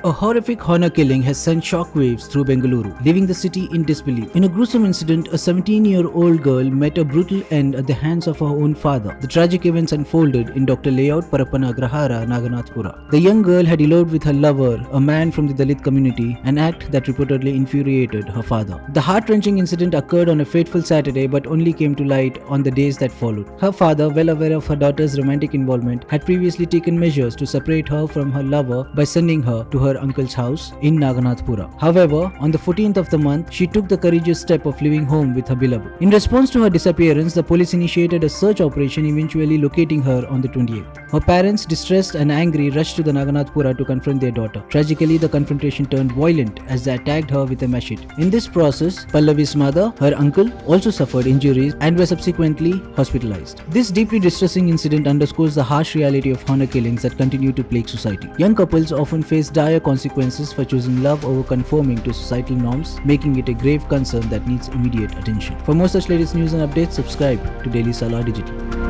A horrific honor killing has sent shockwaves through Bengaluru, leaving the city in disbelief. In a gruesome incident, a 17-year-old girl met a brutal end at the hands of her own father. The tragic events unfolded in Dr. Layout Parappana Agrahara, Naganathpur. The young girl had eloped with her lover, a man from the Dalit community, an act that reportedly infuriated her father. The heart-wrenching incident occurred on a fateful Saturday but only came to light on the days that followed. Her father, well aware of her daughter's romantic involvement, had previously taken measures to separate her from her lover by sending her to her uncle's house in Naganathpur. However, on the 14th of the month, she took the courageous step of leaving home with her beloved. In response to her disappearance, the police initiated a search operation, eventually locating her on the 28th. Her parents, distressed and angry, rushed to the Naganathpur to confront their daughter. Tragically, the confrontation turned violent as they attacked her with a machete. In this process, Pallavi's mother, her uncle, also suffered injuries and were subsequently hospitalized. This deeply distressing incident underscores the harsh reality of honor killings that continue to plague society. Young couples often face dire consequences for choosing love over conforming to societal norms, making it a grave concern that needs immediate attention. For more such latest news and updates, subscribe to Daily Salar Digital.